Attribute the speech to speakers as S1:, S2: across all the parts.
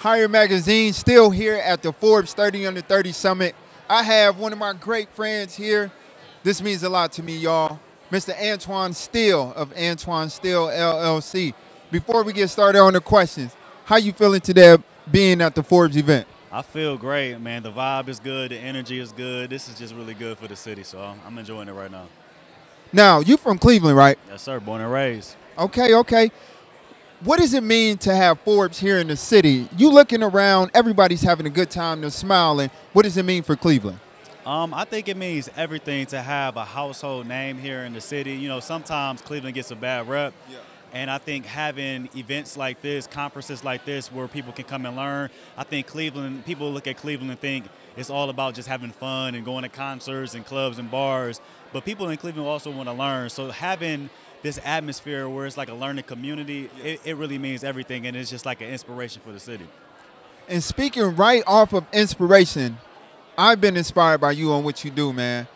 S1: Hyer Magazine, still here at the Forbes 30 Under 30 Summit. I have one of my great friends here. This means a lot to me, y'all. Mr. Antwan Steele of Antwan Steele, LLC. Before we get started on the questions, how you feeling today being at the Forbes event?
S2: I feel great, man. The vibe is good. The energy is good. This is just really good for the city, so I'm enjoying it right now.
S1: Now, you from Cleveland, right?
S2: Yes, sir. Born and raised.
S1: Okay. What does it mean to have Forbes here in the city? You looking around, everybody's having a good time, they're smiling. What does it mean for Cleveland?
S2: I think it means everything to have a household name here in the city. You know, sometimes Cleveland gets a bad rep. Yeah. And I think having events like this, conferences like this, where people can come and learn, I think Cleveland, people look at Cleveland and think it's all about just having fun and going to concerts and clubs and bars. But people in Cleveland also want to learn. So having this atmosphere where it's like a learning community, it really means everything, and it's just like an inspiration for the city.
S1: And speaking right off of inspiration, I've been inspired by you on what you do, man.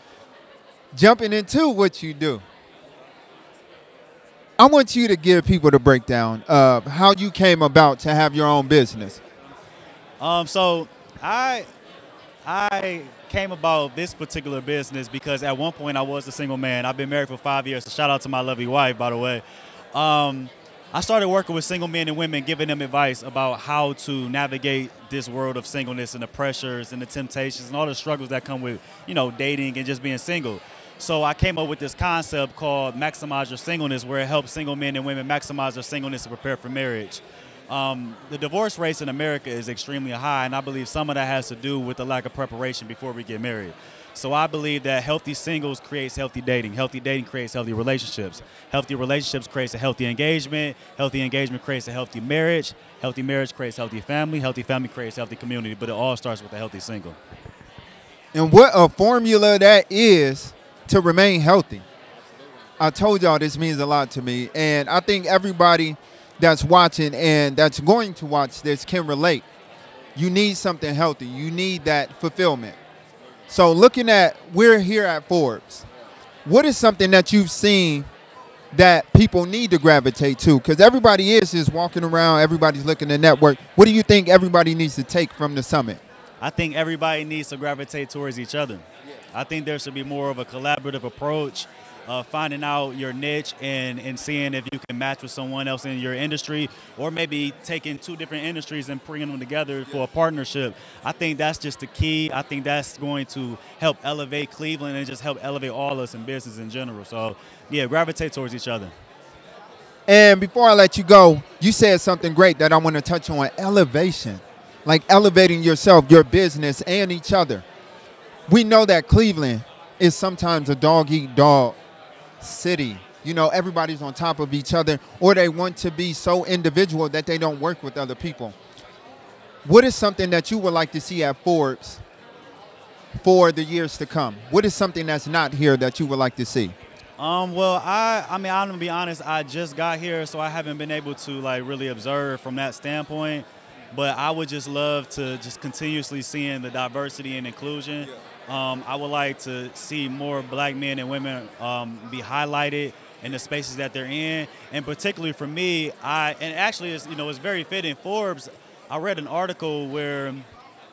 S1: Jumping into what you do, I want you to give people the breakdown of how you came about to have your own business.
S2: So I came about this particular business because at one point I was a single man. I've been married for 5 years, so shout out to my lovely wife, by the way. I started working with single men and women, giving them advice about how to navigate this world of singleness and the pressures and the temptations and all the struggles that come with, you know, dating and just being single. So I came up with this concept called Maximize Your Singleness, where it helps single men and women maximize their singleness and prepare for marriage. The divorce rates in America is extremely high, and I believe some of that has to do with the lack of preparation before we get married. So I believe that healthy singles creates healthy dating creates healthy relationships creates a healthy engagement creates a healthy marriage creates healthy family creates healthy community, but it all starts with a healthy single.
S1: And what a formula that is to remain healthy. I told y'all this means a lot to me, and I think everybody that's watching and that's going to watch this can relate. You need something healthy. You need that fulfillment. So looking at, we're here at Forbes. What is something that you've seen that people need to gravitate to? Because everybody is just walking around, everybody's looking to network. What do you think everybody needs to take from the summit?
S2: I think everybody needs to gravitate towards each other. I think there should be more of a collaborative approach, finding out your niche and seeing if you can match with someone else in your industry, or maybe taking two different industries and bringing them together for a partnership. I think that's just the key. I think that's going to help elevate Cleveland and just help elevate all of us in business in general. So, yeah, gravitate towards each other.
S1: And before I let you go, you said something great that I want to touch on, elevation, like elevating yourself, your business, and each other. We know that Cleveland is sometimes a dog-eat-dog city. You know, everybody's on top of each other, or they want to be so individual that they don't work with other people. What is something that you would like to see at Forbes for the years to come? What is something that's not here that you would like to see?
S2: Well, I mean, I'm gonna be honest. I just got here, so I haven't been able to like really observe from that standpoint. But I would just love to just continuously seeing the diversity and inclusion. I would like to see more black men and women be highlighted in the spaces that they're in, and particularly for me, and actually, it's, you know, it's very fitting. Forbes, I read an article where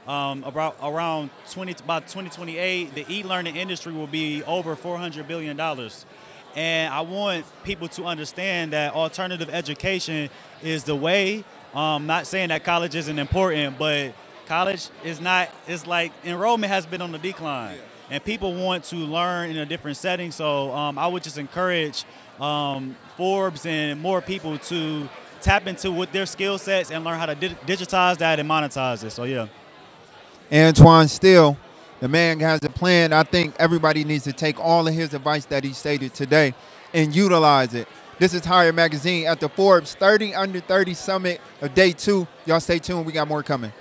S2: around 2028, the e-learning industry will be over $400 billion. And I want people to understand that alternative education is the way. Not saying that college isn't important, but college is not, it's like enrollment has been on the decline. And people want to learn in a different setting. So I would just encourage Forbes and more people to tap into with their skill sets and learn how to digitize that and monetize it. So, yeah.
S1: Antwan Steele, the man has a plan. I think everybody needs to take all of his advice that he stated today and utilize it. This is Hyer Magazine at the Forbes 30 Under 30 Summit of Day 2. Y'all stay tuned. We got more coming.